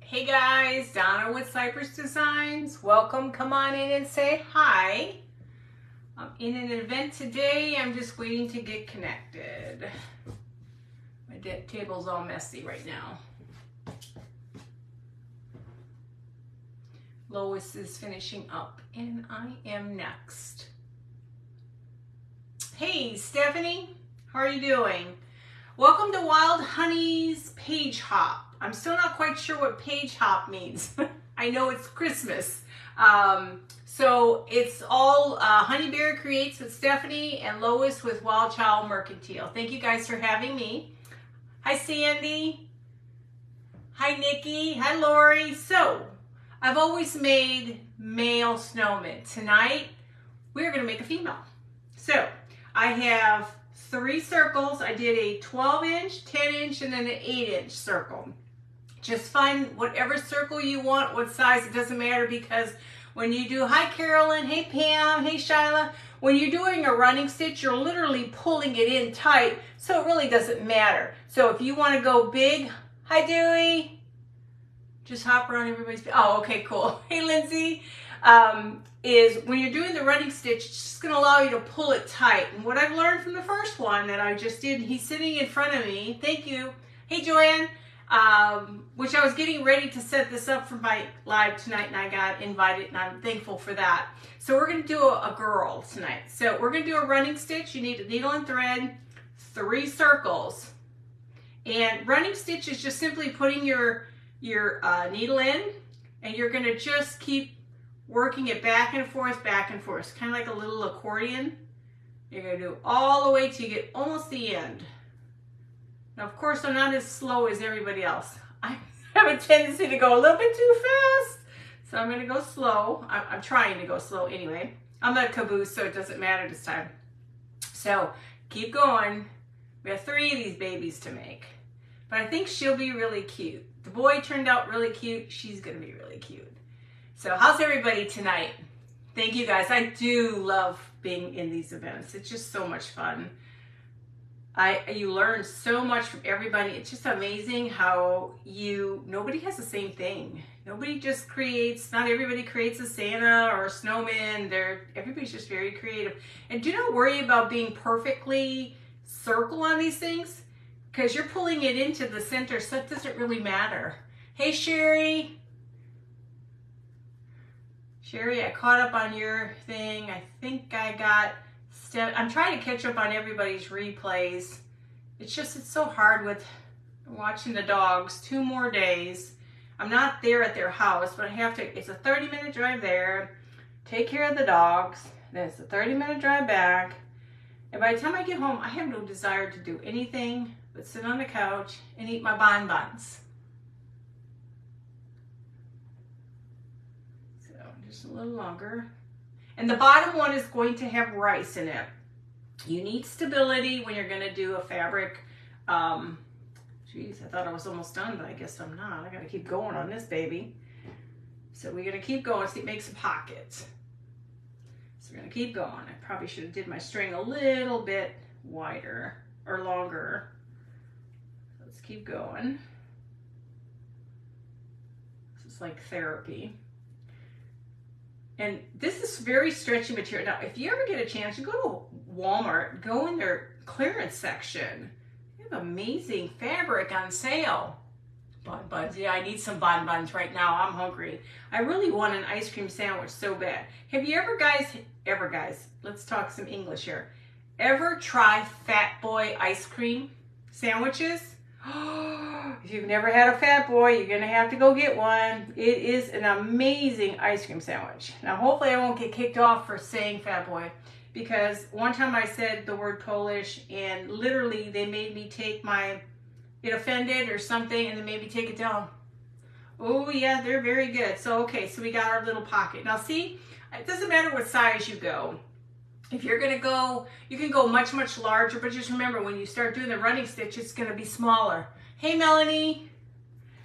Hey guys, Donna with Cypress Designs. Welcome. Come on in and say hi. I'm in an event today. I'm just waiting to get connected. My table's all messy right now. Lois is finishing up and I am next. Hey Stephanie, how are you doing? Welcome to Wild Honey's Page Hop. I'm still not quite sure what page hop means. I know it's Christmas. So it's all Honey Bear Creates with Stephanie and Lois with Wild Child Mercantile. Thank you guys for having me. Hi Sandy. Hi Nikki. Hi Lori. So I've always made male snowmen. Tonight we're going to make a female. So I have 3 circles. I did a 12-inch, 10-inch, and then an 8-inch circle. Just find whatever circle you want, what size, it doesn't matter, because when you do, hi Carolyn, hey Pam, hey Shyla, when you're doing a running stitch, you're literally pulling it in tight, so it really doesn't matter. So if you want to go big, hi Dewey, just hop around everybody's, oh, okay, cool. Hey Lindsay, is when you're doing the running stitch, it's just gonna allow you to pull it tight. And what I've learned from the first one that I just did, he's sitting in front of me, thank you. Hey Joanne. Which I was getting ready to set this up for my live tonight and I got invited and I'm thankful for that. So we're going to do a girl tonight. So we're going to do a running stitch. You need a needle and thread, 3 circles. And running stitch is just simply putting your needle in and you're going to just keep working it back and forth, kind of like a little accordion. You're going to do all the way till you get almost the end. Now, of course, I'm not as slow as everybody else. I have a tendency to go a little bit too fast. So I'm going to go slow. I'm trying to go slow anyway. I'm a caboose, so it doesn't matter this time. So keep going. We have 3 of these babies to make. But I think she'll be really cute. The boy turned out really cute. She's going to be really cute. So how's everybody tonight? Thank you, guys. I do love being in these events. It's just so much fun. You learn so much from everybody. It's just amazing how nobody has the same thing. Nobody just creates, not everybody creates a Santa or a snowman. Everybody's just very creative. And do not worry about being perfectly circle on these things because you're pulling it into the center, so it doesn't really matter. Hey, Sherry. Sherry, I caught up on your thing. I think I got... I'm trying to catch up on everybody's replays. It's so hard with watching the dogs. 2 more days. I'm not there at their house, but I have to, it's a 30-minute drive there, take care of the dogs, then it's a 30-minute drive back. And by the time I get home, I have no desire to do anything but sit on the couch and eat my bonbons. So just a little longer. And the bottom one is going to have rice in it. You need stability when you're going to do a fabric. Geez, I thought I was almost done, but I guess I'm not. I got to keep going on this baby. So we're going to keep going. See, make some pockets. So we're going to keep going. I probably should have did my string a little bit wider or longer. Let's keep going. This is like therapy. And this is very stretchy material. Now, if you ever get a chance, you go to Walmart, go in their clearance section. They have amazing fabric on sale. Bonbons, yeah, I need some bonbons right now. I'm hungry. I really want an ice cream sandwich so bad. Have you ever guys, let's talk some English here. Ever try Fat Boy ice cream sandwiches? If you've never had a Fat Boy, you're going to have to go get one. It is an amazing ice cream sandwich. Now, hopefully I won't get kicked off for saying Fat Boy, because one time I said the word Polish and literally they made me take it offended or something and they made me take it down. Oh yeah, they're very good. So, okay, so we got our little pocket. Now see, it doesn't matter what size you go. If you're going to go, you can go much, much larger, but just remember when you start doing the running stitch, it's going to be smaller. Hey, Melanie.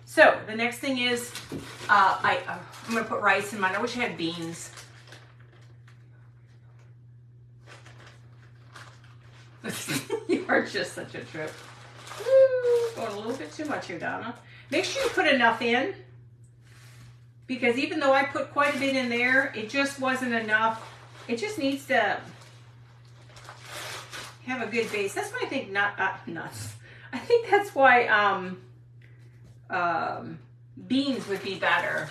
So the next thing is, I'm going to put rice in mine. I wish I had beans. You are just such a trip. Woo, going a little bit too much here, Donna. Make sure you put enough in. because even though I put quite a bit in there, it just wasn't enough. It just needs to have a good base. That's why I think nuts. I think that's why beans would be better.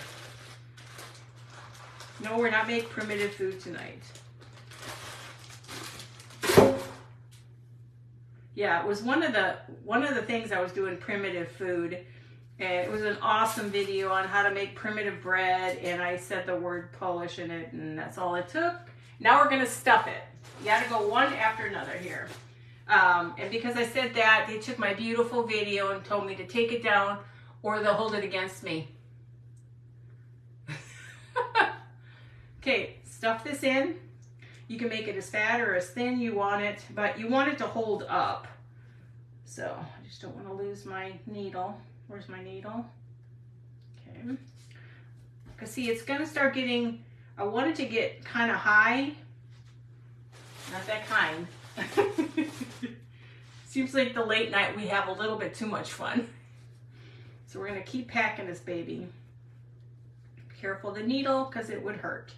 No, we're not making primitive food tonight. Yeah, it was one of the things I was doing primitive food, and it was an awesome video on how to make primitive bread, and I said the word Polish in it, and that's all it took. Now we're gonna stuff it. You gotta go one after another here. And because I said that, they took my beautiful video and told me to take it down or they'll hold it against me. Okay, stuff this in. You can make it as fat or as thin you want it, but you want it to hold up. So I just don't want to lose my needle. Where's my needle? Okay. Because see, it's going to start getting, I want it to get kind of high. Not that kind. Seems like the late night we have a little bit too much fun. So we're going to keep packing this baby. Careful the needle because it would hurt.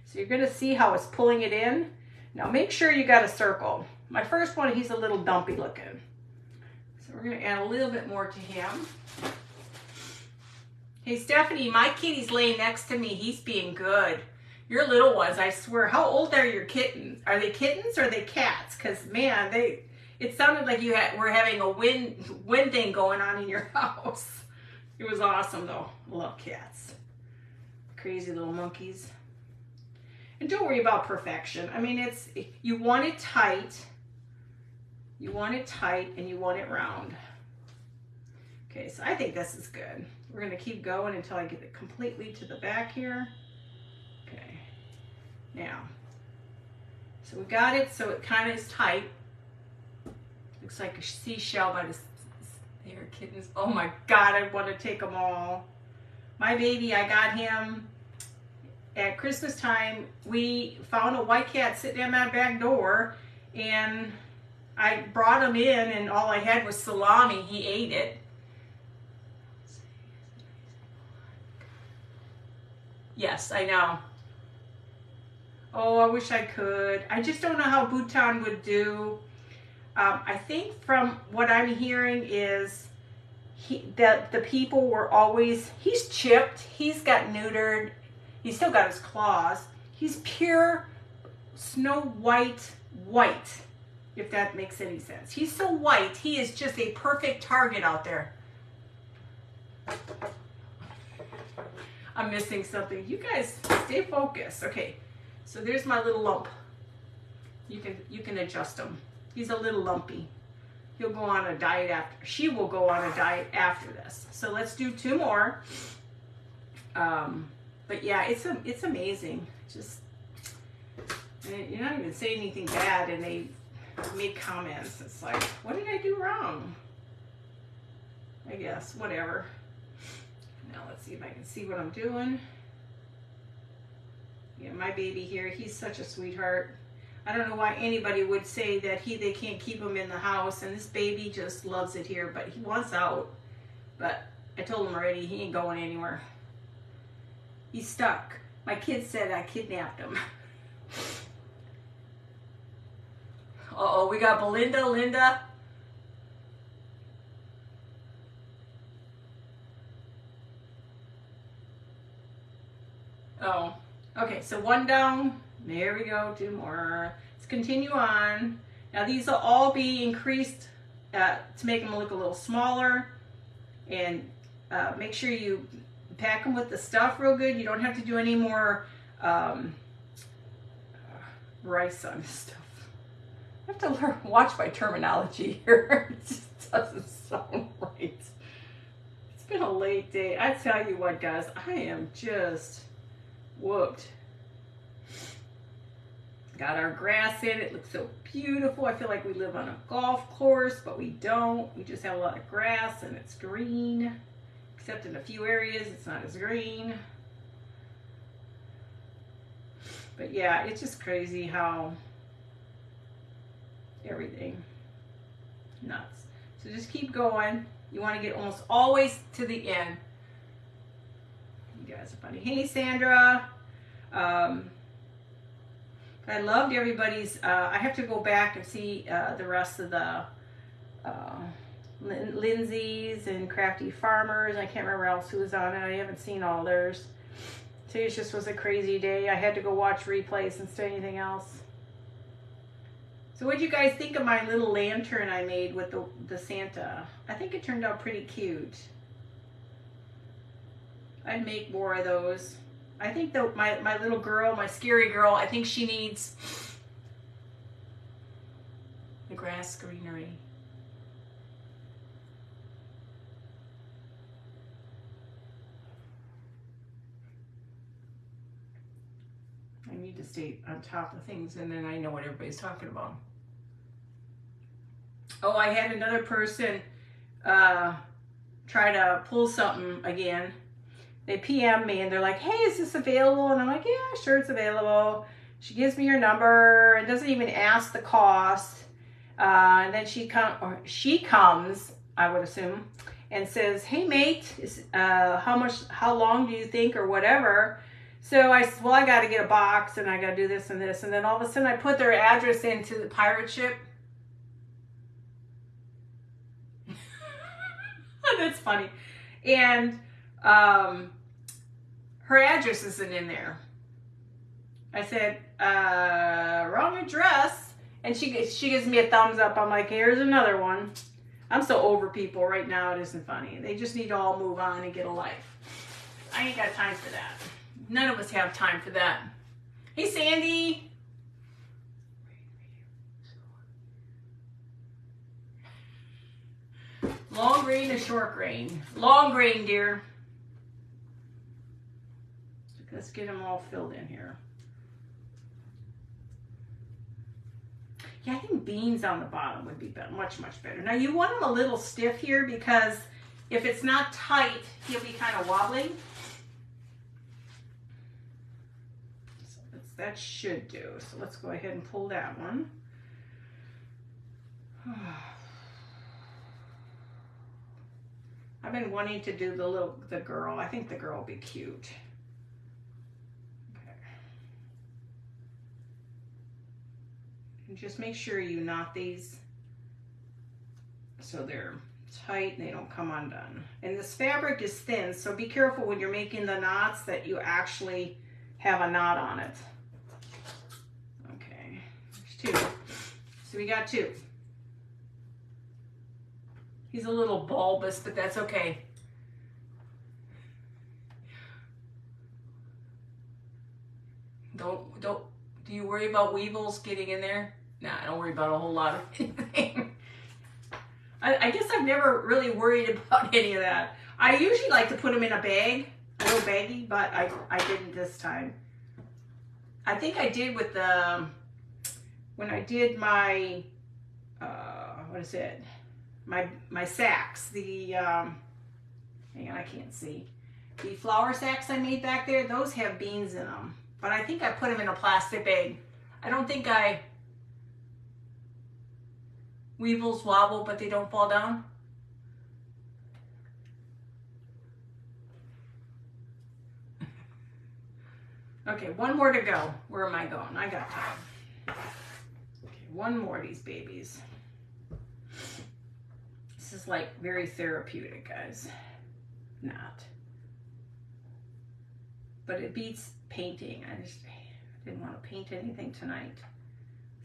So you're going to see how it's pulling it in. Now make sure you got a circle. My first one, he's a little dumpy looking. So we're going to add a little bit more to him. Hey Stephanie, my kitty's laying next to me. He's being good. Your little ones, I swear. How old are your kittens? Are they kittens or are they cats? Because man, it sounded like you were having a wind thing going on in your house. It was awesome though. I love cats. Crazy little monkeys. And don't worry about perfection. I mean, you want it tight. You want it tight and you want it round. Okay, so I think this is good. We're going to keep going until I get it completely to the back here. Okay. Now, so we got it so it kind of is tight. Looks like a seashell by the there, kittens. Oh my God, I want to take them all. My baby, I got him at Christmas time. We found a white cat sitting at my back door, and I brought him in, and all I had was salami. He ate it. Yes, I know. Oh, I wish I could. I just don't know how Bhutan would do. I think from what I'm hearing is that the people were always, he's chipped, he's got neutered, he's still got his claws. He's pure snow white, if that makes any sense. He's so white, he is just a perfect target out there. I'm missing something. You guys stay focused. Okay, so there's my little lump. You can adjust him. He's a little lumpy. He'll go on a diet after. She will go on a diet after this. So let's do 2 more. But yeah, it's amazing. Just you're not even saying anything bad, and they make comments. It's like, what did I do wrong? I guess whatever. Now let's see if I can see what I'm doing. Yeah, my baby here, he's such a sweetheart. I don't know why anybody would say that they can't keep him in the house, and this baby just loves it here, but he wants out. But I told him already, he ain't going anywhere. He's stuck. My kid said I kidnapped him. Uh-oh, we got Belinda, Linda. Oh, okay, so 1 down. There we go, 2 more. Let's continue on. Now these will all be increased to make them look a little smaller. And make sure you pack them with the stuff real good. You don't have to do any more rice on this stuff. I have to watch my terminology here. It just doesn't sound right. It's been a late day. I tell you what, guys, I am just whooped. Got our grass in. It looks so beautiful. I feel like we live on a golf course, but we don't. We just have a lot of grass and it's green. Except in a few areas, it's not as green. But yeah, it's just crazy how everything nuts. So just keep going. You want to get almost always to the end. You guys are funny. Hey, Sandra. I loved everybody's. I have to go back and see the rest of the Lindsay's and Crafty Farmers. I can't remember else who was on it. I haven't seen all theirs. Today just was a crazy day. I had to go watch replays instead of anything else. So what did you guys think of my little lantern I made with the Santa? I think it turned out pretty cute. I'd make more of those. I think my little girl, my scary girl, I think she needs the grass greenery. I need to stay on top of things, and then I know what everybody's talking about. Oh, I had another person try to pull something again. They PM me and they're like, hey, is this available? And I'm like, yeah, sure, it's available. She gives me her number and doesn't even ask the cost. And then she comes, I would assume, and says, hey, mate, how long do you think, or whatever. So I said, well, I got to get a box and I got to do this and this. And then all of a sudden I put their address into the pirate ship. That's funny. And her address isn't in there. I said, wrong address. And she gives me a thumbs up. I'm like, here's another one. I'm so over people right now. It isn't funny. They just need to all move on and get a life. I ain't got time for that. None of us have time for that. Hey, Sandy. Long grain or short grain? Long grain, dear. Let's get them all filled in here. Yeah, I think beans on the bottom would be better, much better. Now you want them a little stiff here because if it's not tight, he'll be kind of wobbly. So that should do. So let's go ahead and pull that one. I've been wanting to do the girl. I think the girl will be cute. Okay. And just make sure you knot these so they're tight and they don't come undone. And this fabric is thin, so be careful when you're making the knots that you actually have a knot on it. Okay, there's two. So we got two. He's a little bulbous, but that's okay. Do you worry about weevils getting in there? Nah, I don't worry about a whole lot of anything. I guess I've never really worried about any of that. I usually like to put them in a bag, a little baggie, but I didn't this time. I think I did with the, when I did my, what is it? My sacks, the, hang on, I can't see. The flour sacks I made back there, those have beans in them. But I think I put them in a plastic bag. I don't think weevils wobble, but they don't fall down. Okay, one more to go. Where am I going? I got time. Okay, one more of these babies. This is like very therapeutic, guys. Not. But it beats painting. I didn't want to paint anything tonight.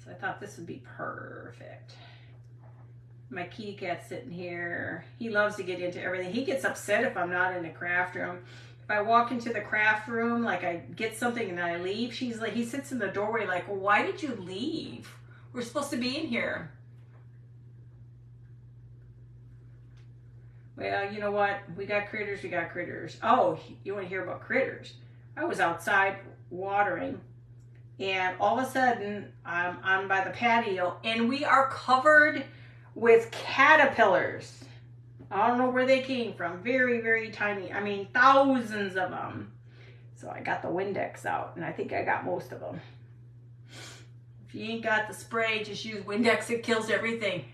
So I thought this would be perfect. My kitty cat's sitting here. He loves to get into everything. He gets upset if I'm not in the craft room. If I walk into the craft room, like I get something and I leave, he sits in the doorway like, well, why did you leave? We're supposed to be in here. Well, you know what? We got critters, we got critters. Oh, you want to hear about critters? I was outside watering, and all of a sudden, I'm by the patio, and we are covered with caterpillars. I don't know where they came from. Very, very tiny. I mean, thousands of them. So I got the Windex out, and I think I got most of them. If you ain't got the spray, just use Windex. It kills everything.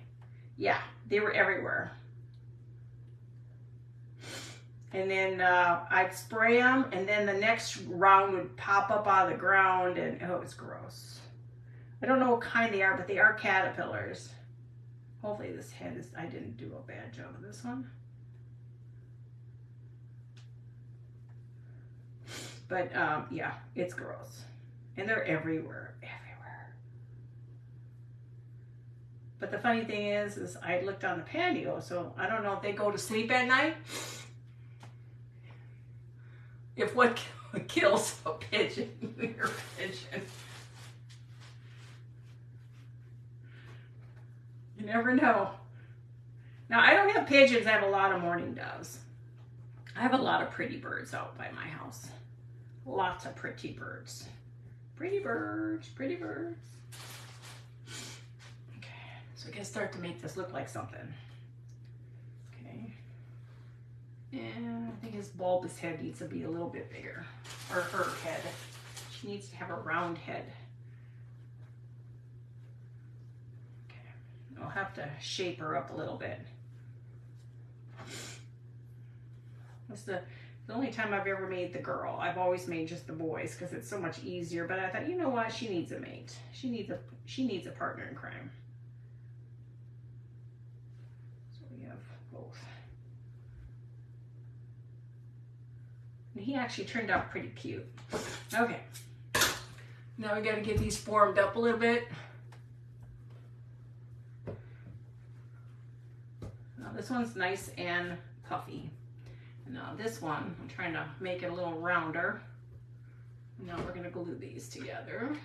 Yeah, they were everywhere. And then I'd spray them, and then the next round would pop up out of the ground, and oh, it was gross. I don't know what kind they are, but they are caterpillars. Hopefully this head is, I didn't do a bad job of this one. But yeah, it's gross. And they're everywhere, everywhere. But the funny thing is I looked on the patio, so I don't know if they go to sleep at night. If what kills a pigeon, your pigeon. You never know. Now, I don't have pigeons. I have a lot of mourning doves. I have a lot of pretty birds out by my house. Lots of pretty birds. Pretty birds, pretty birds. Okay, so I can start to make this look like something. Okay. And I think his bulbous head needs to be a little bit bigger. Or her head. She needs to have a round head. Okay. I'll have to shape her up a little bit. That's the only time I've ever made the girl. I've always made just the boys because it's so much easier. But I thought, you know what? She needs a mate. She needs a partner in crime. So we have both. And he actually turned out pretty cute. Okay. Now we got to get these formed up a little bit. Now this one's nice and puffy. Now this one, I'm trying to make it a little rounder. Now we're going to glue these together.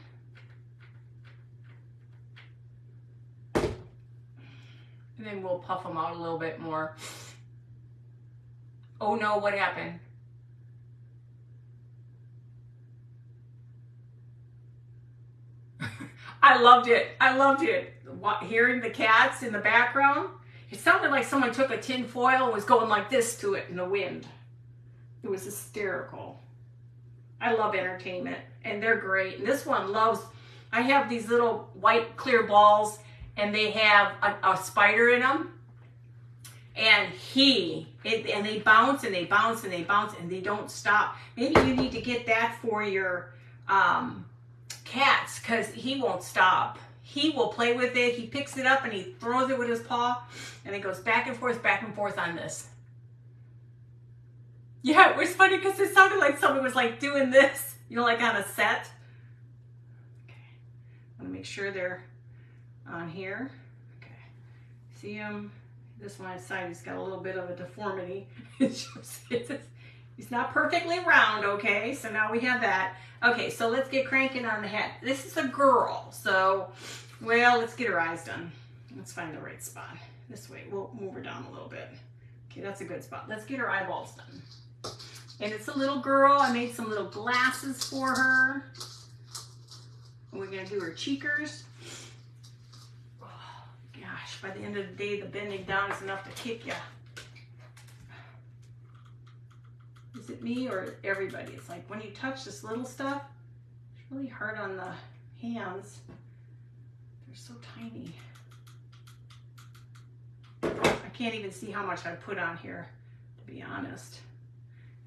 And then we'll puff them out a little bit more. Oh no, what happened? I loved it. I loved it. Hearing the cats in the background. It sounded like someone took a tin foil and was going like this to it in the wind. It was hysterical. I love entertainment, and they're great. And this one loves, I have these little white clear balls, and they have a spider in them. And they bounce and they bounce and they bounce and they don't stop. Maybe you need to get that for your cats, because he won't stop. He will play with it. He picks it up and he throws it with his paw, and it goes back and forth on this. Yeah, it was funny because it sounded like someone was like doing this, you know, like on a set. Okay, I want to make sure they're on here. Okay, see him? This one side, he's got a little bit of a deformity. He's not perfectly round, okay? So now we have that. Okay, so let's get cranking on the head. This is a girl, so, well, let's get her eyes done. Let's find the right spot. This way, we'll move her down a little bit. Okay, that's a good spot. Let's get her eyeballs done. And it's a little girl. I made some little glasses for her. And we're gonna do her cheekers. Oh, gosh, by the end of the day, the bending down is enough to kick you. Is it me or everybody? It's like when you touch this little stuff, it's really hard on the hands. They're so tiny. I can't even see how much I put on here, to be honest.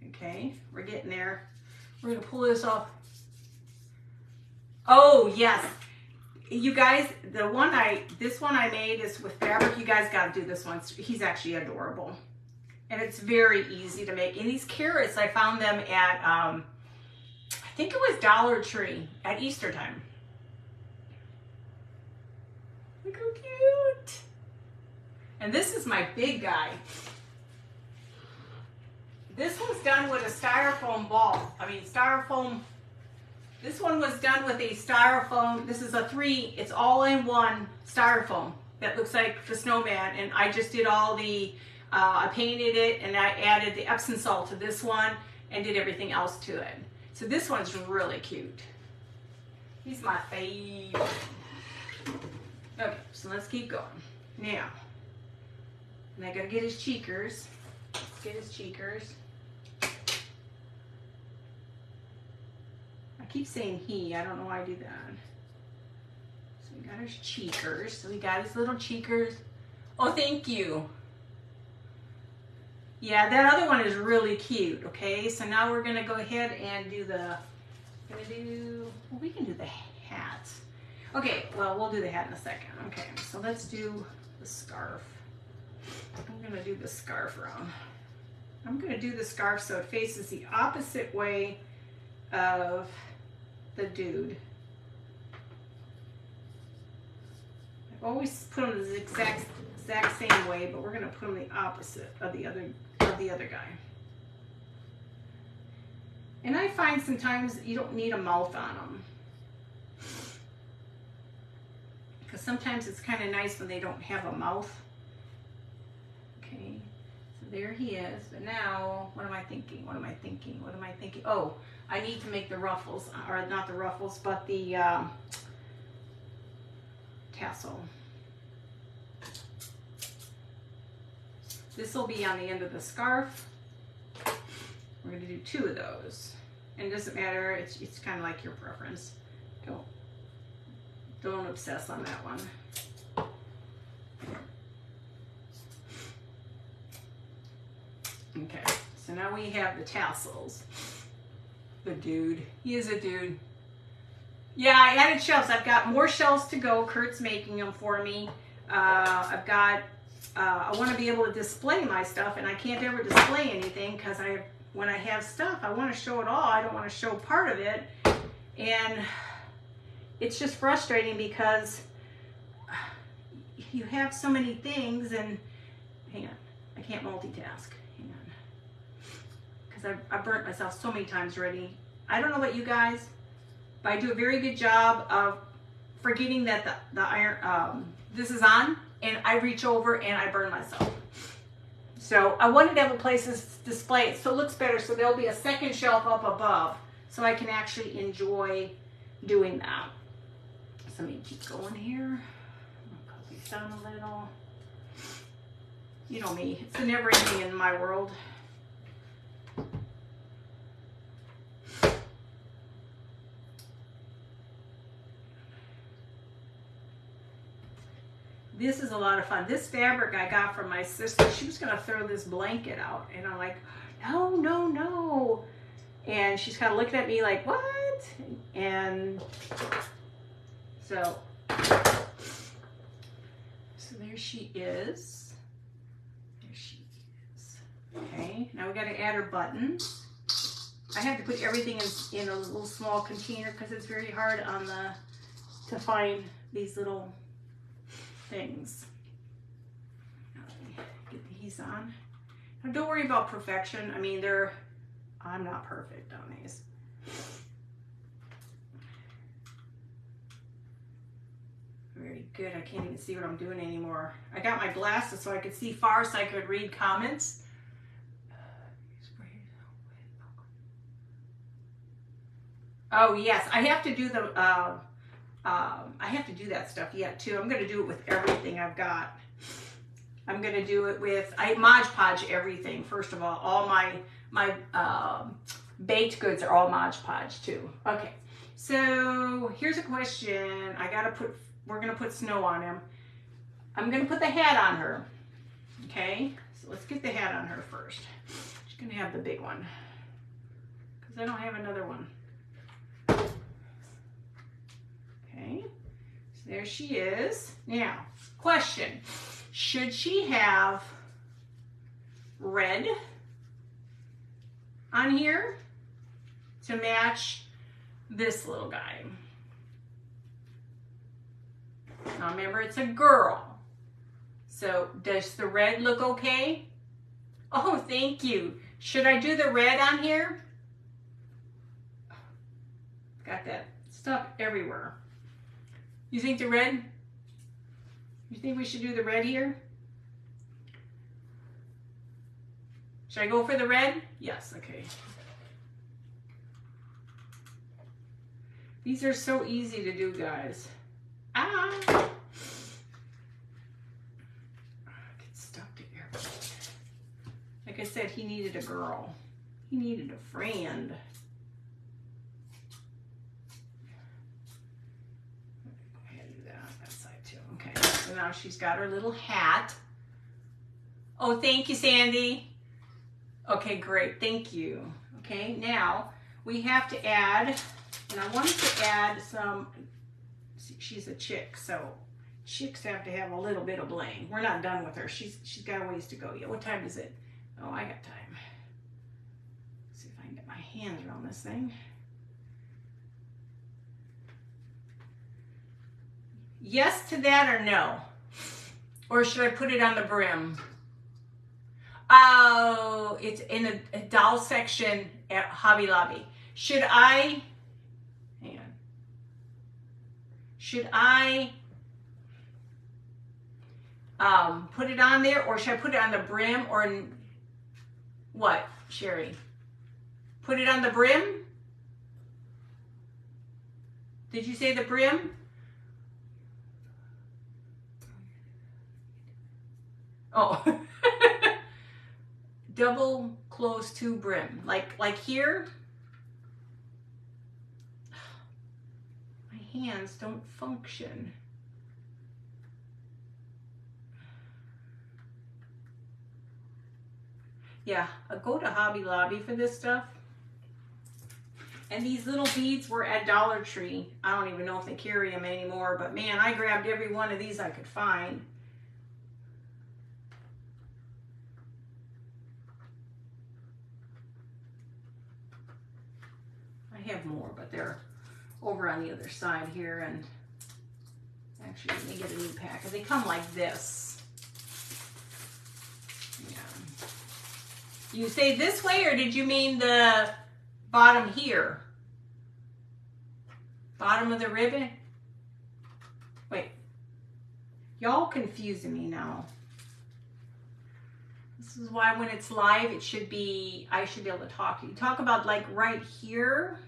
Okay, we're getting there. We're gonna pull this off. Oh yes, you guys, this one I made is with fabric. You guys got to do this one. He's actually adorable. And it's very easy to make. And these carrots, I found them at, I think it was Dollar Tree at Easter time. Look how cute. And this is my big guy. This was done with a styrofoam ball. Styrofoam. This one was done with a styrofoam. This is it's all in one styrofoam that looks like the snowman. And I just did all the, I painted it and I added the Epsom salt to this one and did everything else to it. So this one's really cute. He's my favorite. Okay, so let's keep going. Now, and I gotta get his cheekers. Let's get his cheekers. I keep saying he, I don't know why I do that. So we got his cheekers. So we got his little cheekers. Oh, thank you. Yeah, that other one is really cute. Okay, so now we're gonna go ahead and do the, well, we can do the hat. Okay, well, we'll do the hat in a second. Okay, so let's do the scarf. I'm gonna do the scarf around. I'm gonna do the scarf so it faces the opposite way of the dude. I've always put them the exact same way, but we're gonna put them the opposite of the other guy. And I find sometimes you don't need a mouth on them, because sometimes it's kind of nice when they don't have a mouth. Okay, so there he is. But now, what am I thinking? What am I thinking? What am I thinking? Oh, I need to make the ruffles, or not the ruffles, but the tassel. This will be on the end of the scarf. We're going to do 2 of those. And it doesn't matter, it's kind of like your preference. Don't obsess on that one. Okay, so now we have the tassels. The dude, he is a dude. Yeah, I added shelves. I've got more shelves to go. Kurt's making them for me. I've got, I want to be able to display my stuff, and I can't ever display anything because when I have stuff, I want to show it all. I don't want to show part of it. And it's just frustrating because you have so many things, and hang on, I can't multitask. Hang on. Because I've burnt myself so many times already. I don't know about you guys, but I do a very good job of forgetting that the iron, this is on, and I reach over and I burn myself. So I wanted to have a place to display it so it looks better, so there'll be a second shelf up above so I can actually enjoy doing that. So let me keep going here. I'll cut these down a little. You know me, it's a never ending in my world. This is a lot of fun. This fabric I got from my sister. She was gonna throw this blanket out, and I'm like, no, no, no. And she's kind of looking at me like, what? And so there she is. There she is. Okay, now we got to add her buttons. I have to put everything in a little small container because it's very hard on to find these little things. Now let me get these on. Now don't worry about perfection. I mean, I'm not perfect on these. Very good. I can't even see what I'm doing anymore. I got my glasses so I could see far so I could read comments. Oh yes, I have to do the I have to do that stuff yet too. I'm going to do it with everything I've got. I'm going to do it with, I Mod Podge everything. First of all my baked goods are all Mod Podge too. Okay, so here's a question. We're going to put snow on him. I'm going to put the hat on her. Okay, so let's get the hat on her first. She's going to have the big one because I don't have another one. Okay, so there she is. Now, question, should she have red on here to match this little guy? Now remember, it's a girl. So does the red look okay? Oh, thank you. Should I do the red on here? Got that stuff everywhere. You think the red? You think we should do the red here? Should I go for the red? Yes, okay. These are so easy to do, guys. Ah! Get stuck to everything. Like I said, he needed a girl. He needed a friend. So now she's got her little hat. Oh, thank you, Sandy. Okay, great. Thank you. Okay, now we have to add, and I wanted to add some, she's a chick, so chicks have to have a little bit of bling. We're not done with her. She's got a ways to go yet. What time is it? Oh, I got time. Let's see if I can get my hands around this thing. Yes to that or no? Or should I put it on the brim? Oh, it's in a doll section at Hobby Lobby. Should I, hang on. Should I put it on there, or should I put it on the brim, or what, Sherry? Put it on the brim? Did you say the brim? Oh, double close to brim, like here. My hands don't function. Yeah, I go to Hobby Lobby for this stuff. And these little beads were at Dollar Tree. I don't even know if they carry them anymore, but man, I grabbed every one of these I could find. I have more, but they're over on the other side here. And actually, let me get a new pack. They come like this. Yeah. You say this way, or did you mean the bottom here? Bottom of the ribbon? Wait. Y'all confusing me now. This is why when it's live, it should be, I should be able to talk to you. Talk about like right here.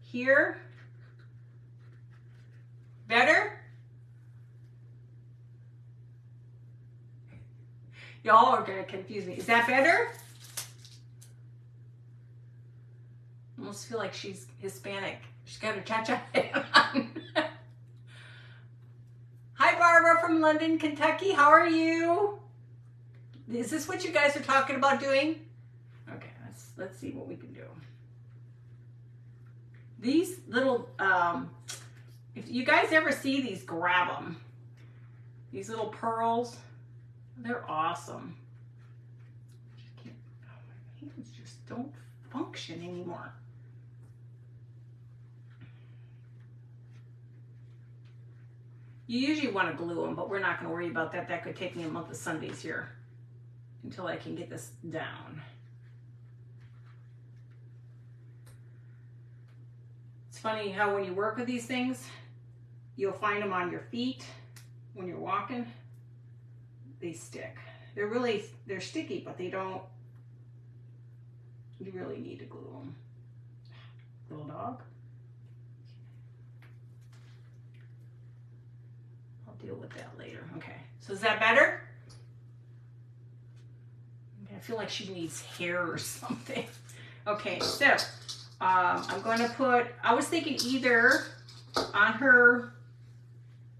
Here. Better? Y'all are gonna confuse me. Is that better? I almost feel like she's Hispanic. She's got her cha-cha on. Hi, Barbara from London, Kentucky. How are you? Is this what you guys are talking about doing? Okay, let's see what we can do. These little, if you guys ever see these, grab them. These little pearls, they're awesome. Oh, my hands just don't function anymore. You usually want to glue them, but we're not going to worry about that. That could take me a month of Sundays here until I can get this down. It's funny how when you work with these things, you'll find them on your feet when you're walking. They stick. They're sticky, but they don't, you really need to glue them. Little dog. Deal with that later. Okay, so is that better? Okay, I feel like she needs hair or something. Okay, so I'm going to put, I was thinking either on her,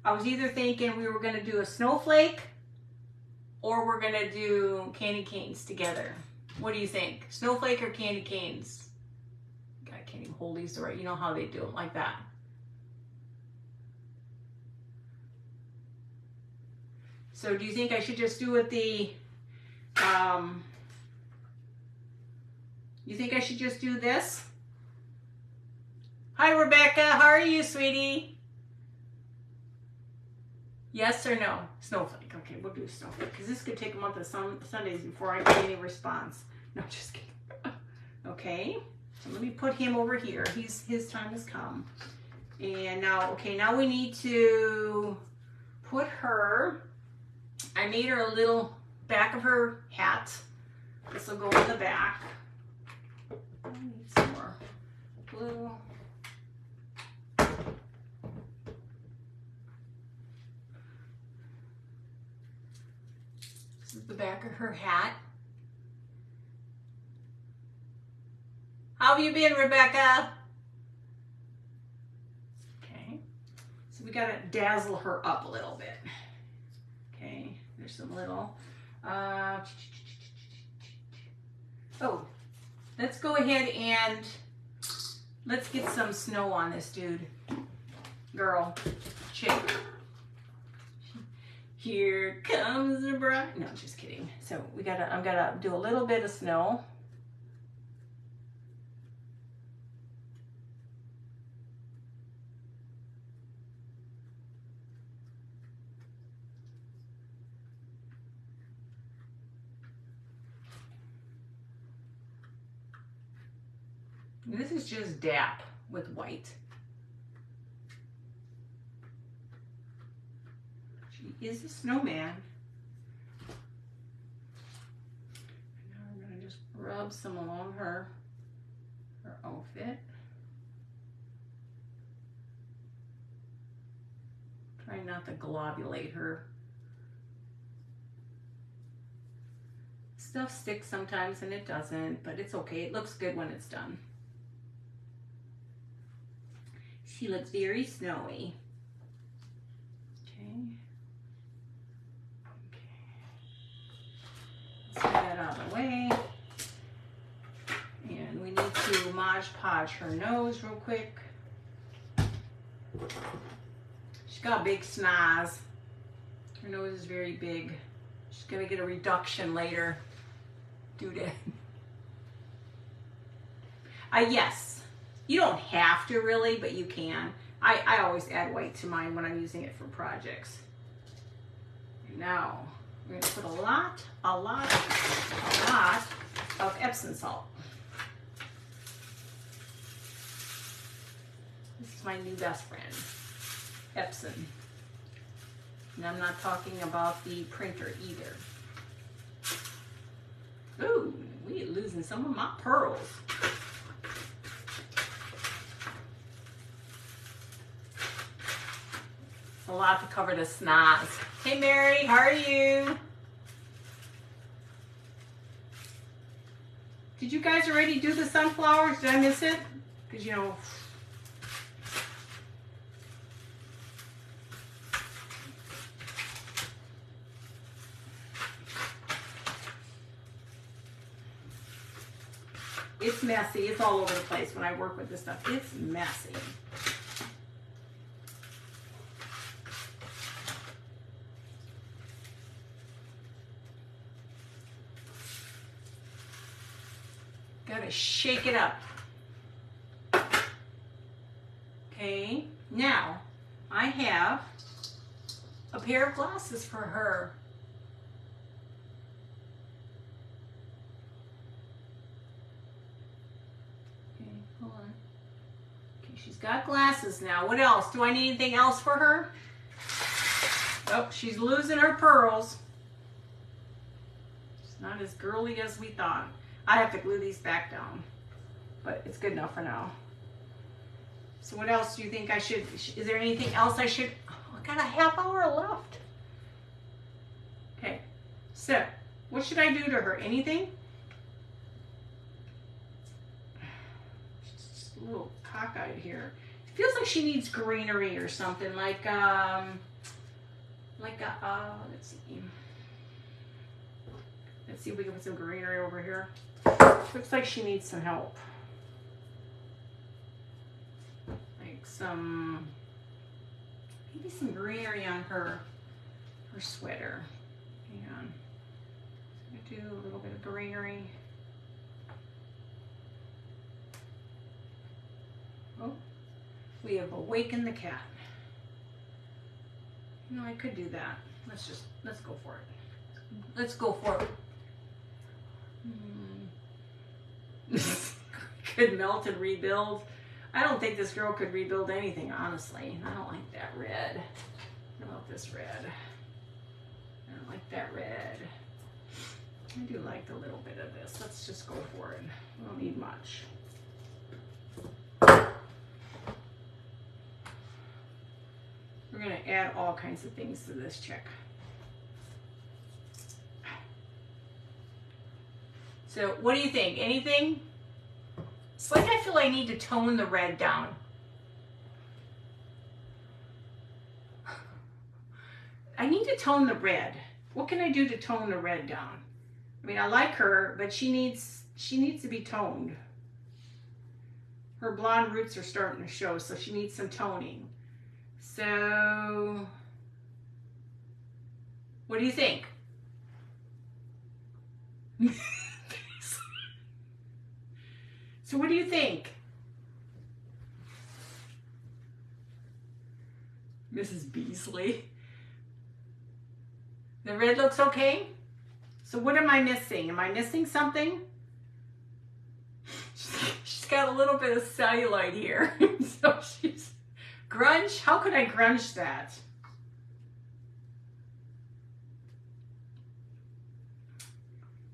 I was either thinking we were going to do a snowflake or we're going to do candy canes together. What do you think? Snowflake or candy canes? I can't even hold these right. You know how they do it, like that. So do you think I should just do it the, you think I should just do this? Hi, Rebecca. How are you, sweetie? Yes or no? Snowflake. Okay, we'll do snowflake because this could take a month of Sundays before I get any response. No, just kidding. Okay, so let me put him over here. His time has come. And now, okay, now we need to put her, I made her a little back of her hat. This will go in the back. I need some more glue. This is the back of her hat. How have you been, Rebecca? Okay, so we gotta dazzle her up a little bit. Okay, there Here's some little. Oh, let's go ahead and let's get some snow on this dude. Girl, chick. Here comes the bride. No, just kidding. So I'm gonna do a little bit of snow. This is just dap with white. She is a snowman. And now we're going to just rub some along her outfit. Try not to globulate her. Stuff sticks sometimes and it doesn't, but it's okay. It looks good when it's done. She looks very snowy. Okay. Let's get that out of the way. And we need to Mod Podge her nose real quick. She's got a big snaz. Her nose is very big. She's gonna get a reduction later due to yes. You don't have to really, but you can. I always add white to mine when I'm using it for projects. And now we're gonna put a lot of Epsom salt. This is my new best friend, Epsom. And I'm not talking about the printer either. Ooh, we're losing some of my pearls. A lot to cover the snaz. Hey Mary, how are you? Did you guys already do the sunflowers? Did I miss it? Because you know. It's messy. It's all over the place when I work with this stuff. It's messy. Gotta shake it up. Okay, now I have a pair of glasses for her. Okay, hold on. Okay, she's got glasses now. What else? Do I need anything else for her? Oh, she's losing her pearls. It's not as girly as we thought. I have to glue these back down, but it's good enough for now. So what else do you think I should, is there anything else I should, oh, I got a half hour left. Okay, so what should I do to her? Anything? She's just a little cockeyed here. It feels like she needs greenery or something, let's see. Let's see if we can put some greenery over here. Looks like she needs some help. Like maybe some greenery on her sweater. Hang on. I'm gonna do a little bit of greenery. Oh, we have awakened the cat. You know, I could do that. Let's go for it. Let's go for it. Could melt and rebuild. I don't think this girl could rebuild anything, honestly. I don't like that red. I love this red. I don't like that red. I do like a little bit of this. Let's just go for it. We don't need much. We're going to add all kinds of things to this chick. So what do you think? Anything? It's like I feel I need to tone the red down. I need to tone the red. What can I do to tone the red down? I mean, I like her, but she needs to be toned. Her blonde roots are starting to show, so she needs some toning. So, what do you think? So what do you think? Mrs. Beasley. The red looks okay? So what am I missing? Am I missing something? She's got a little bit of cellulite here. So she's grunge. How could I grunge that?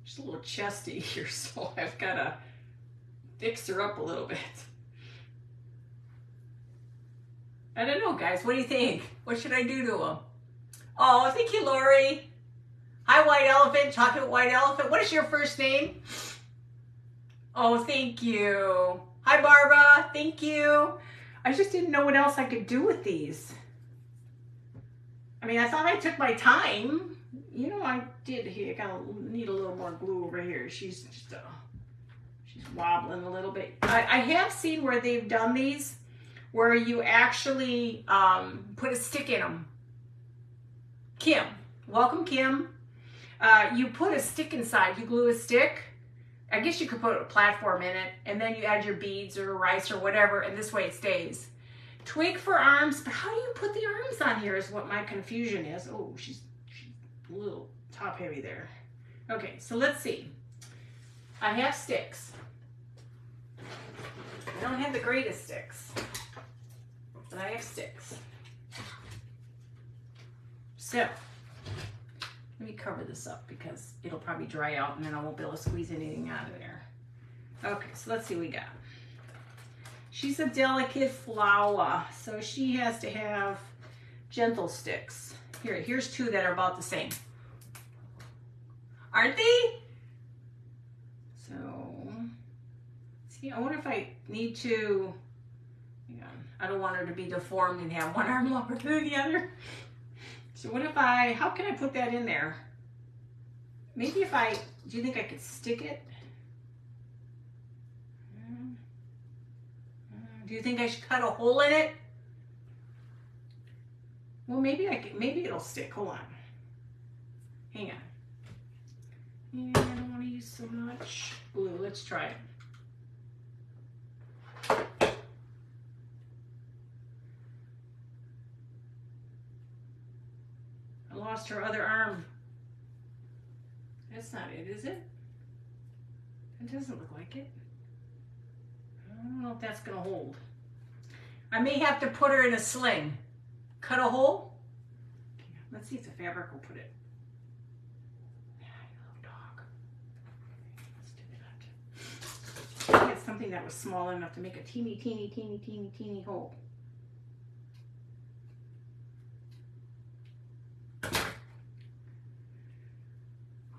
She's a little chesty here, so I've got to fix her up a little bit. I don't know, guys. What do you think? What should I do to him? Oh, thank you, Lori. Hi, White Elephant. Chocolate White Elephant. What is your first name? Oh, thank you. Hi, Barbara. Thank you. I just didn't know what else I could do with these. I mean, I thought I took my time. You know, I did here. I need a little more glue over here. She's just, she's wobbling a little bit. I have seen where they've done these, where you actually put a stick in them. Kim, welcome, Kim. You put a stick inside. You glue a stick. I guess you could put a platform in it, and then you add your beads or rice or whatever, and this way it stays. Twig for arms, but how do you put the arms on here is what my confusion is. Oh, she's a little top heavy there. Okay, so let's see. I have sticks. I don't have the greatest sticks, but I have sticks. So, let me cover this up because it'll probably dry out and then I won't be able to squeeze anything out of there. Okay, so let's see what we got. She's a delicate flower, so she has to have gentle sticks. Here's two that are about the same. Aren't they? So, see, I wonder if I need to, hang on, I don't want her to be deformed and have one arm longer than the other. So what if how can I put that in there? Maybe if do you think I could stick it? Do you think I should cut a hole in it? Well, maybe maybe it'll stick. Hold on. Hang on. Yeah, I don't want to use so much glue. Let's try it. I lost her other arm. That's not it, is it? It doesn't look like it. I don't know if that's going to hold. I may have to put her in a sling. Cut a hole. Let's see if the fabric will put it. Yeah, you little dog. Let's do that. I had something that was small enough to make a teeny, teeny, teeny, teeny, teeny hole.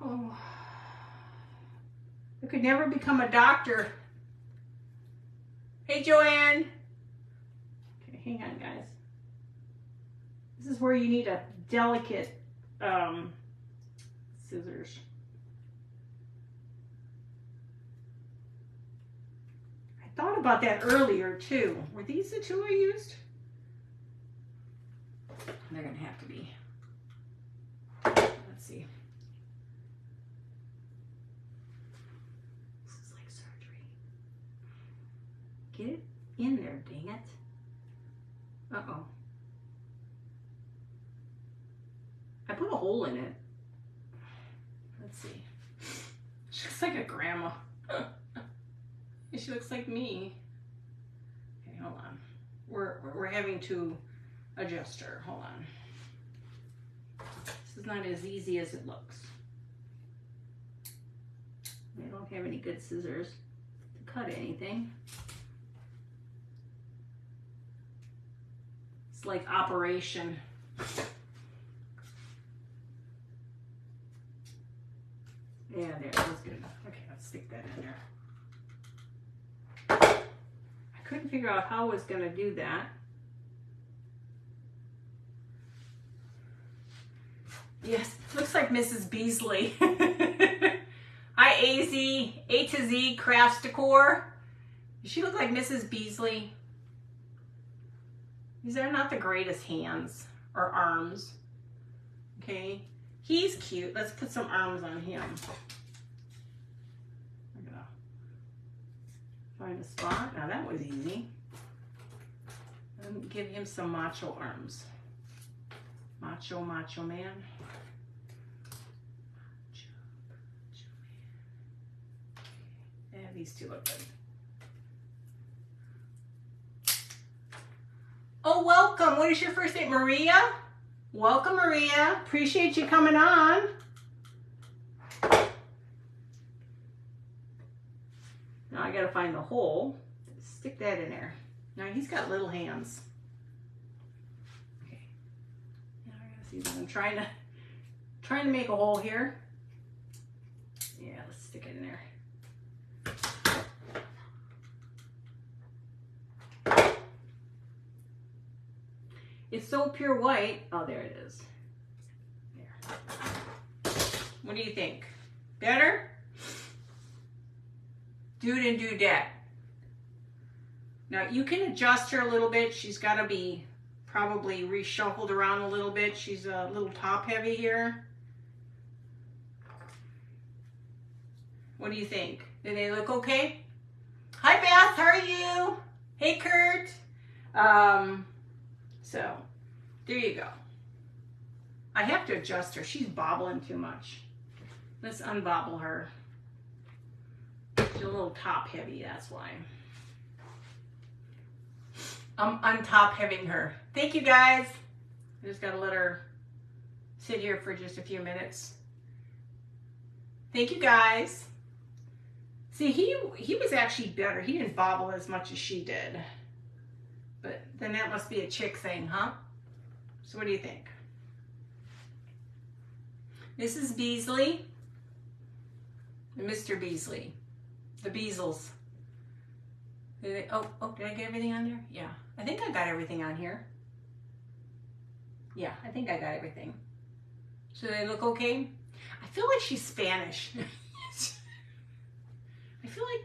Oh. I could never become a doctor. Hey, Joanne. Okay, hang on, guys. This is where you need a delicate scissors. I thought about that earlier, too. Were these the two I used? They're going to have to be. Let's see. This is like surgery. Get it in there, dang it. Uh-oh. I put a hole in it. Let's see. She looks like a grandma. She looks like me. Okay, hold on. We're having to adjust her. Hold on. This is not as easy as it looks. I don't have any good scissors to cut anything. It's like operation. Yeah, there, that was good. Okay, let's stick that in there. I couldn't figure out how I was going to do that. Yes, looks like Mrs. Beasley. Hi, AZ, A to Z Crafts Decor. Does she look like Mrs. Beasley? These are not the greatest hands or arms. Okay, he's cute. Let's put some arms on him. I'm gonna find a spot. Now that was easy. And give him some macho arms. Macho man. Yeah, these two look good. Oh, welcome. What is your first name? Maria? Welcome, Maria. Appreciate you coming on. Now I gotta find the hole. Stick that in there. Now he's got little hands. Okay. Now I gotta see that I'm trying to make a hole here. Yeah, let's stick it in there. It's so pure white. Oh, there it is. There. What do you think? Better? Dude and dudette. Now you can adjust her a little bit. She's got to be probably reshuffled around a little bit. She's a little top heavy here. What do you think? Do they look okay? Hi Beth, how are you? Hey Kurt. So there you go. I have to adjust her. She's bobbling too much. Let's unbobble her. She's a little top heavy, that's why. I'm untop heavying her. Thank you guys. I just gotta let her sit here for just a few minutes. Thank you guys. See, he was actually better. He didn't bobble as much as she did. But then that must be a chick thing, huh? So what do you think? Mrs. Beasley and Mr. Beasley. The Beasles. Did I get everything on there? Yeah. I think I got everything on here. Yeah, I think I got everything. So they look okay? I feel like she's Spanish. I feel like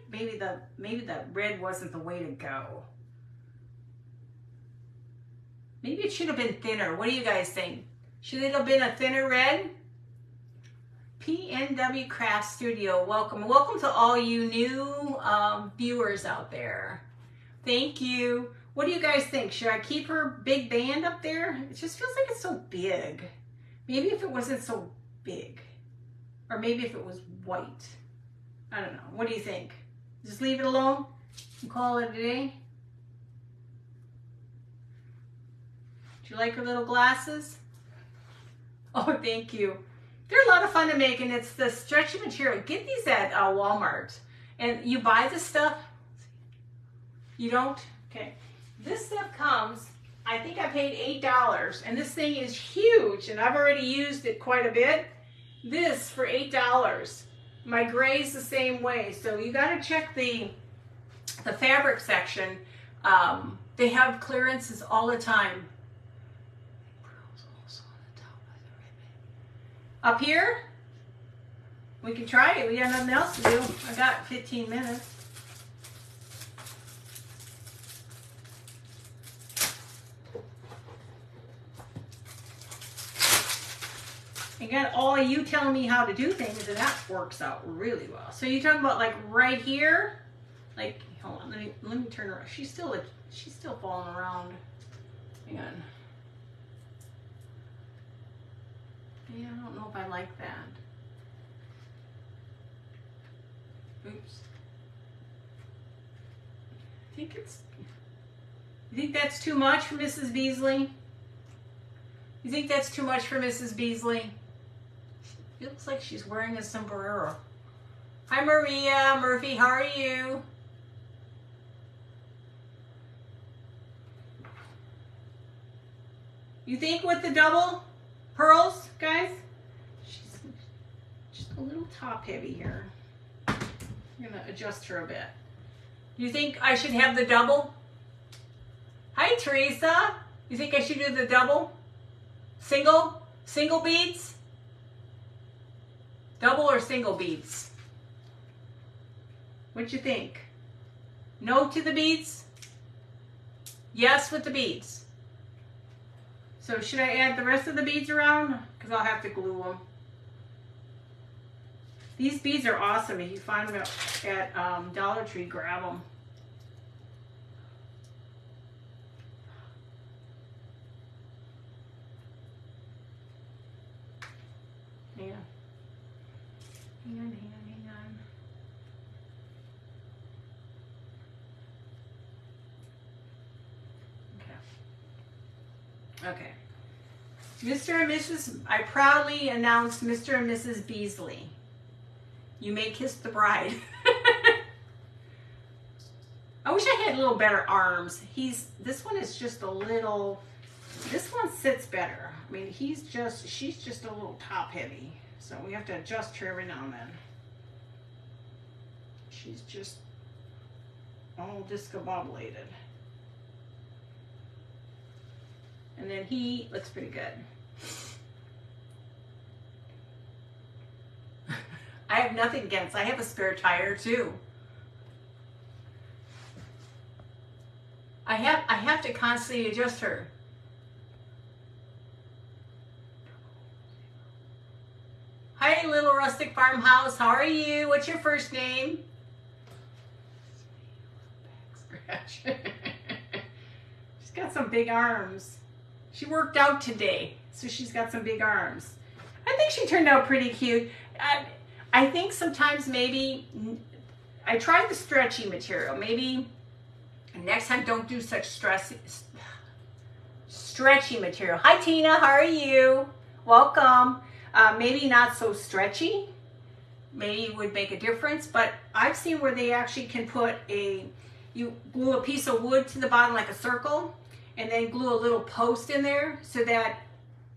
maybe the red wasn't the way to go. Maybe it should have been thinner. What do you guys think? Should it have been a thinner red? PNW Craft Studio, welcome. Welcome to all you new viewers out there. Thank you. What do you guys think? Should I keep her big band up there? It just feels like it's so big. Maybe if it wasn't so big. Or maybe if it was white. I don't know. What do you think? Just leave it alone and call it a day? Do you like her little glasses? Oh, thank you. They're a lot of fun to make, and it's the stretchy material. Get these at Walmart. And you buy this stuff. You don't? Okay. This stuff comes, I think I paid $8, and this thing is huge, and I've already used it quite a bit. This for $8. My gray's the same way, so you got to check the fabric section. They have clearances all the time. Up here, we can try it. We got nothing else to do. I got 15 minutes. And got all you telling me how to do things, and that works out really well. So you're talking about like right here, like hold on, let me turn her around. She's still falling around. Hang on. Yeah, I don't know if I like that. Oops. You think that's too much for Mrs. Beasley? You think that's too much for Mrs. Beasley? It looks like she's wearing a sombrero. Hi Maria, Murphy, how are you? You think with the double pearls, guys? She's just a little top heavy here. I'm gonna adjust her a bit. You think I should have the double? Hi Teresa. You think I should do the double? Single beads? Double or single beads? What'd you think? No to the beads? Yes with the beads. So should I add the rest of the beads around? Because I'll have to glue them. These beads are awesome. If you find them at Dollar Tree, grab them. Hang on. Hang on, hang on, hang on. Okay. Okay. Mr. and Mrs. I proudly announce Mr. and Mrs. Beasley. You may kiss the bride. I wish I had a little better arms. This one is just a little, this one sits better. I mean, she's just a little top heavy. So we have to adjust her every now and then. She's just all discombobulated. And then he looks pretty good. I have nothing against, I have a spare tire too. I have to constantly adjust her. Hi, little rustic farmhouse. How are you? What's your first name? Scratch. She's got some big arms. She worked out today, so she's got some big arms. I think she turned out pretty cute. I think sometimes maybe, I tried the stretchy material. Maybe next time don't do such stretchy material. Hi Tina, how are you? Welcome. Maybe not so stretchy. Maybe it would make a difference, but I've seen where they actually can put you glue a piece of wood to the bottom like a circle, and then glue a little post in there so that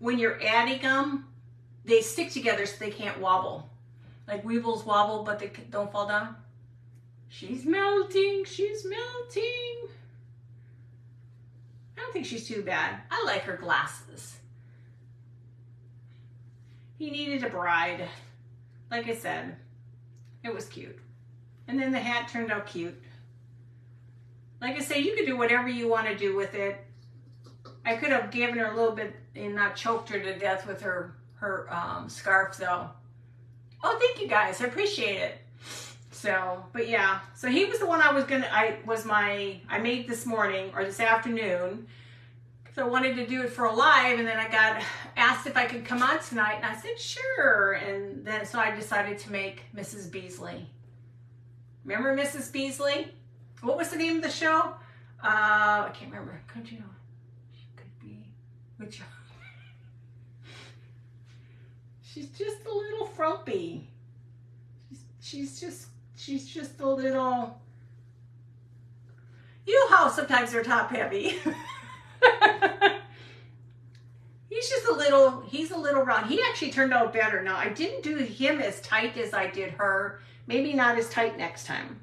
when you're adding them, they stick together so they can't wobble. Like weevils wobble, but they don't fall down. She's melting, she's melting. I don't think she's too bad. I like her glasses. He needed a bride. Like I said, it was cute. And then the hat turned out cute. Like I say, you could do whatever you want to do with it. I could have given her a little bit and not choked her to death with her scarf though. Oh, thank you guys. I appreciate it. So, but yeah. So he was the one I made this morning or this afternoon. So I wanted to do it for a live, and then I got asked if I could come on tonight, and I said sure. And then so I decided to make Mrs. Beasley. Remember Mrs. Beasley? What was the name of the show? I can't remember. Could you know? She could be. Which? She's just a little frumpy. She's just a little. You know how sometimes they're top heavy. He's a little round. He actually turned out better. Now, I didn't do him as tight as I did her. Maybe not as tight next time.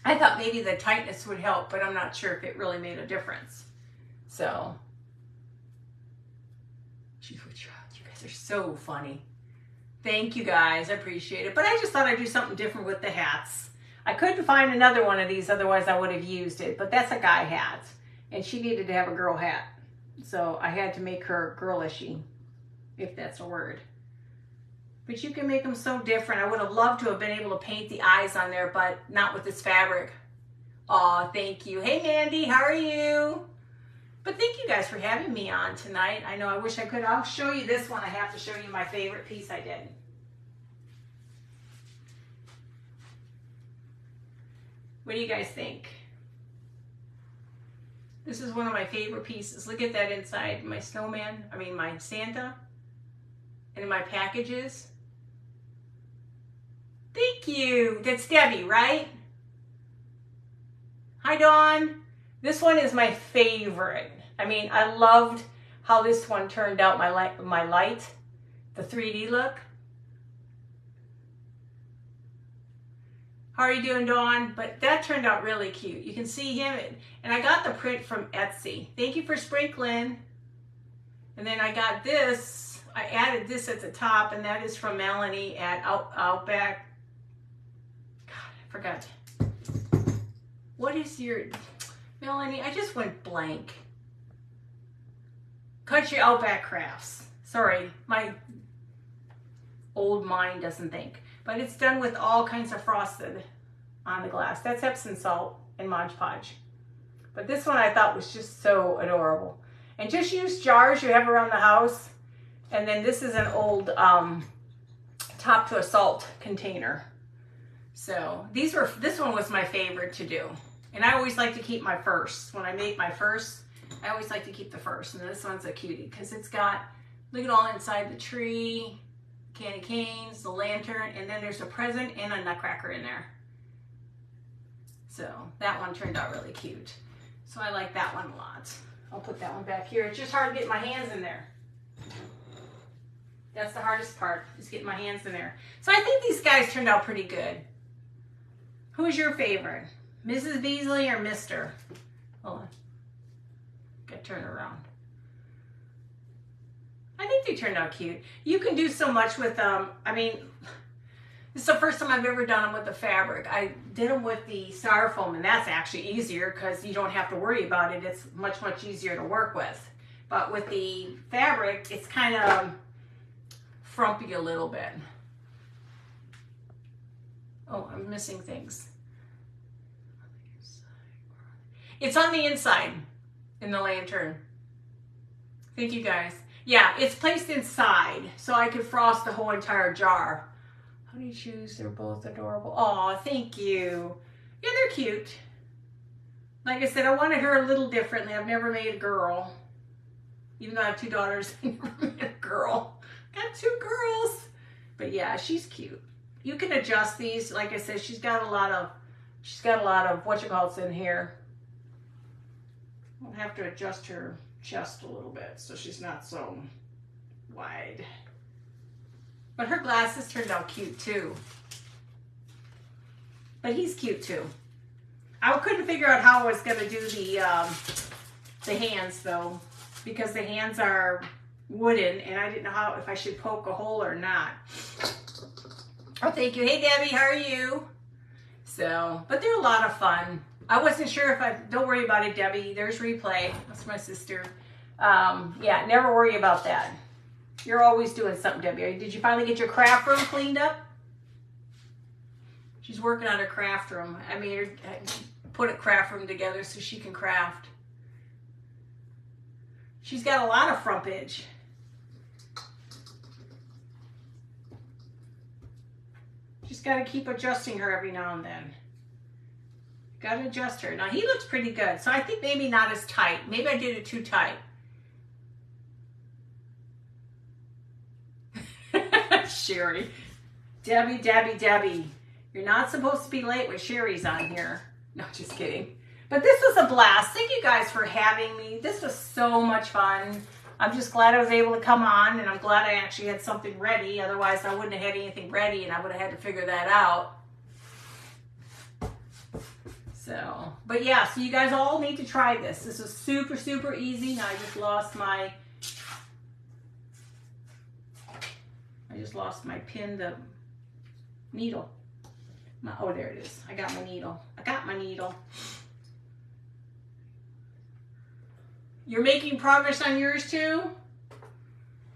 I thought maybe the tightness would help, but I'm not sure if it really made a difference. So, you guys are so funny. Thank you guys, I appreciate it. But I just thought I'd do something different with the hats. I couldn't find another one of these, otherwise I would have used it. But that's a guy hat, and she needed to have a girl hat. So I had to make her girlishy, if that's a word. But you can make them so different. I would have loved to have been able to paint the eyes on there, but not with this fabric. Aw, thank you. Hey Mandy, how are you? But thank you guys for having me on tonight. I know I wish I could. I'll show you this one. I have to show you my favorite piece I did. What do you guys think? This is one of my favorite pieces. Look at that inside. My snowman, my Santa. And in my packages. Thank you. That's Debbie, right? Hi, Dawn. This one is my favorite. I loved how this one turned out, my light, the 3D look. How are you doing, Dawn? But that turned out really cute. You can see him, and I got the print from Etsy. Thank you for sprinkling. And then I got this I added this at the top, and that is from Melanie at Outback. God, I forgot. What is your, Melanie, I just went blank. Country Outback Crafts. Sorry, my old mind doesn't think. But it's done with all kinds of frosted on the glass. That's Epsom salt and Mod Podge. But this one I thought was just so adorable. And just use jars you have around the house. And then this is an old top to a salt container. So this one was my favorite to do. And I always like to keep my first. When I make my first, I always like to keep the first. And this one's a cutie because it's got, look at all inside the tree, candy canes, the lantern, and then there's a present and a nutcracker in there. So that one turned out really cute. So I like that one a lot. I'll put that one back here. It's just hard to get my hands in there. That's the hardest part, is getting my hands in there. So I think these guys turned out pretty good. Who's your favorite? Mrs. Beasley or Mr.? Hold on. Gotta turn around. I think they turned out cute. You can do so much with them. I mean, this is the first time I've ever done them with the fabric. I did them with the styrofoam, and that's actually easier because you don't have to worry about it. It's much, much easier to work with. But with the fabric, it's kind of frumpy a little bit. Oh, I'm missing things. It's on the inside in the lantern. Thank you guys. Yeah, it's placed inside, so I could frost the whole entire jar. How do you choose? They're both adorable. Oh, thank you. Yeah, they're cute. Like I said, I wanted her a little differently. I've never made a girl. Even though I have 2 daughters, I never made a girl. Got 2 girls. But yeah, she's cute. You can adjust these. Like I said, she's got a lot of whatchamacallits in here. I'll have to adjust her chest a little bit so she's not so wide. But her glasses turned out cute too. But he's cute too. I couldn't figure out how I was going to do the hands though, because the hands are wooden and I didn't know if I should poke a hole or not. Oh, thank you. Hey Debbie, how are you? So, but they're a lot of fun. I wasn't sure if don't worry about it, Debbie. There's replay. That's my sister. Yeah, never worry about that. You're always doing something, Debbie. Did you finally get your craft room cleaned up? She's working on her craft room. I mean, put a craft room together so she can craft. She's got a lot of frumpage. Just got to keep adjusting her every now and then. Got to adjust her. Now, he looks pretty good, so I think maybe not as tight. Maybe I did it too tight. Sherry. Debbie. You're not supposed to be late with Sherry's on here. No, just kidding. But this was a blast. Thank you guys for having me. This was so much fun. I'm just glad I was able to come on, and I'm glad I actually had something ready. Otherwise, I wouldn't have had anything ready, and I would have had to figure that out. So, but yeah, so you guys all need to try this. This is super, super easy. Now I just lost my pin, the needle. Oh, there it is. I got my needle. You're making progress on yours too?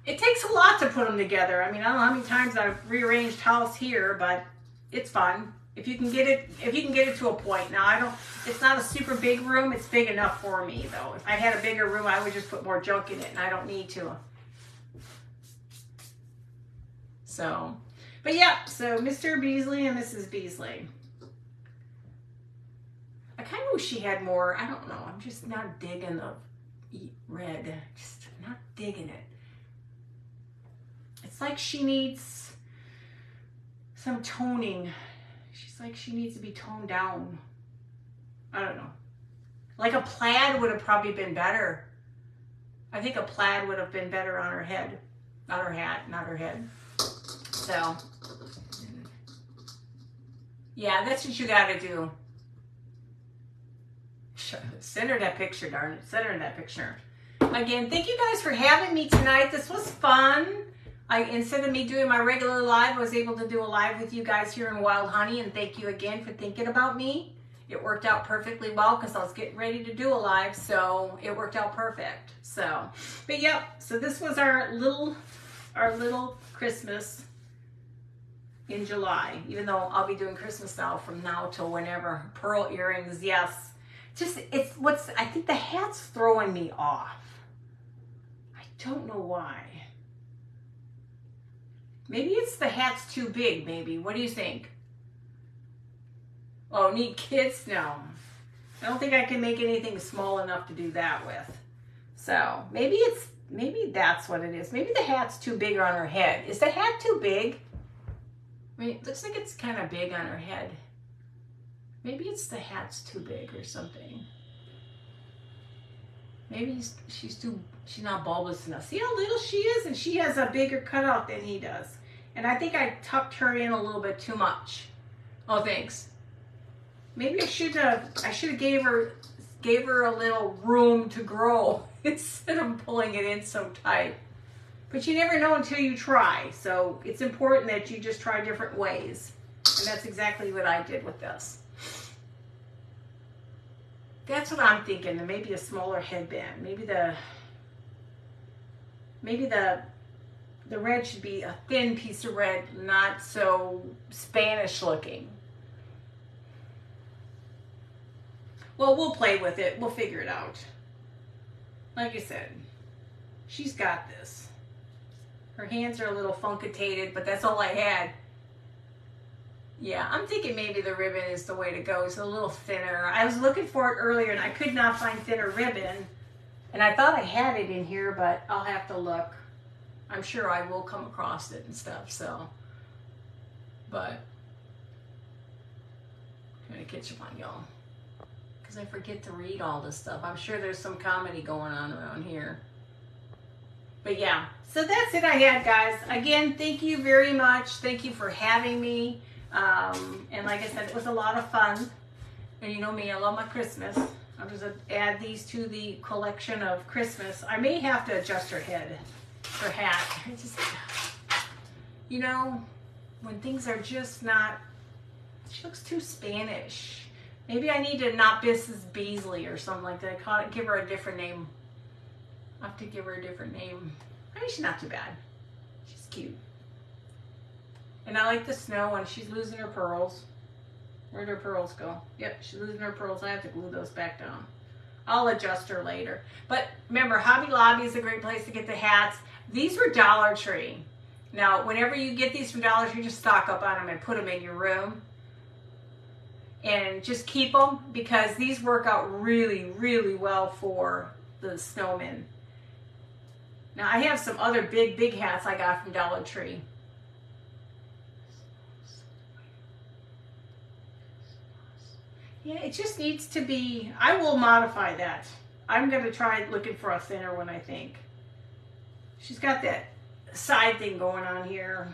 It takes a lot to put them together. I mean, I don't know how many times I've rearranged house here, but it's fun. If you can get it to a point. Now it's not a super big room. It's big enough for me though. If I had a bigger room, I would just put more junk in it, and I don't need to. So, but yeah, so Mr. Beasley and Mrs. Beasley. I kind of wish she had more. I don't know. I'm just not digging the red. Just not digging it. It's like she needs some toning. She's like she needs to be toned down. I don't know. Like a plaid would have probably been better. I think a plaid would have been better on her head. Not her hat, not her head. So, yeah, that's what you gotta do. Send her that picture, darn it. Send her that picture. Again, thank you guys for having me tonight. This was fun. Instead of me doing my regular live, I was able to do a live with you guys here in Wild Honey, and thank you again for thinking about me. It worked out perfectly well because I was getting ready to do a live, so it worked out perfect. So, but yep, so this was our little Christmas in July, even though I'll be doing Christmas now from now till whenever. Pearl earrings, yes. Just, I think the hat's throwing me off. I don't know why. Maybe it's the hat's too big, maybe. What do you think? Oh, need kids? No. I don't think I can make anything small enough to do that with. So, maybe that's what it is. Maybe the hat's too big on her head. Is the hat too big? I mean, it looks like it's kind of big on her head. Maybe it's the hat's too big or something. Maybe she's not bulbous enough. See how little she is? And she has a bigger cutout than he does. And I think I tucked her in a little bit too much. Oh, thanks. Maybe I should have gave her a little room to grow instead of pulling it in so tight. But you never know until you try. So it's important that you just try different ways. And that's exactly what I did with this. That's what I'm thinking. Maybe a smaller headband. Maybe the red should be a thin piece of red, not so Spanish looking. Well, we'll play with it. We'll figure it out. Like I said, she's got this. Her hands are a little funkitated, but that's all I had. Yeah, I'm thinking maybe the ribbon is the way to go. It's a little thinner. I was looking for it earlier, and I could not find thinner ribbon. And I thought I had it in here, but I'll have to look. I'm sure I will come across it and stuff, so. But, I'm going to catch up on y'all. Because I forget to read all this stuff. I'm sure there's some comedy going on around here. But yeah, so that's it I had, guys. Again, thank you very much. Thank you for having me. And like I said, it was a lot of fun. And you know me, I love my Christmas. I'm just going to add these to the collection of Christmas. I may have to adjust her head, her hat. I just, you know, when things are just not, she looks too Spanish. Maybe I need to not Mrs. Beasley or something like that. Give her a different name. I have to give her a different name. I mean, she's not too bad. She's cute. And I like the snow, and she's losing her pearls. Where'd her pearls go? Yep, she's losing her pearls. I have to glue those back down. I'll adjust her later. But remember, Hobby Lobby is a great place to get the hats. These were Dollar Tree. Now, whenever you get these from Dollar Tree, just stock up on them and put them in your room. And just keep them, because these work out really, really well for the snowman. Now, I have some other big hats I got from Dollar Tree. Yeah, it just needs to be, I will modify that. I'm going to try looking for a thinner one, I think. She's got that side thing going on here.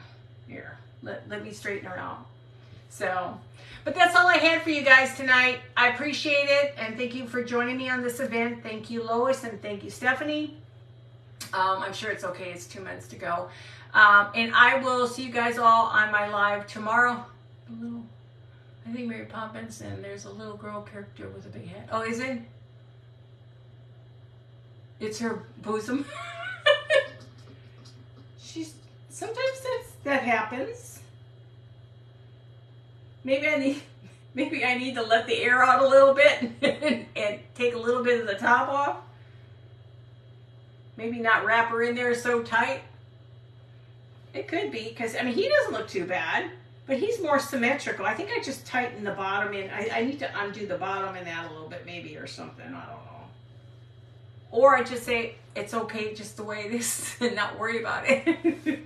Here, let me straighten her out. So, but that's all I had for you guys tonight. I appreciate it, and thank you for joining me on this event. Thank you, Lois, and thank you, Stephanie. I'm sure it's okay. It's 2 minutes to go. And I will see you guys all on my live tomorrow. I think Mary Poppins, and there's a little girl character with a big head. Oh, is it? It's her bosom. Sometimes that happens. Maybe I need to let the air out a little bit and take a little bit of the top off. Maybe not wrap her in there so tight. It could be, because, I mean, he doesn't look too bad, but he's more symmetrical. I think I just tightened the bottom in. I need to undo the bottom in that a little bit, maybe, or something. I don't know. Or I just say, it's okay just the way it is and not worry about it.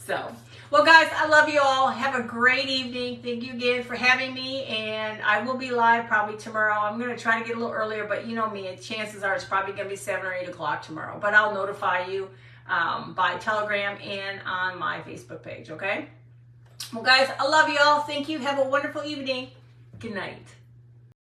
So, well, guys, I love you all. Have a great evening. Thank you again for having me, and I will be live probably tomorrow. I'm going to try to get a little earlier, but you know me, chances are it's probably going to be 7 or 8 o'clock tomorrow. But I'll notify you by Telegram and on my Facebook page, okay? Well, guys, I love you all. Thank you. Have a wonderful evening. Good night.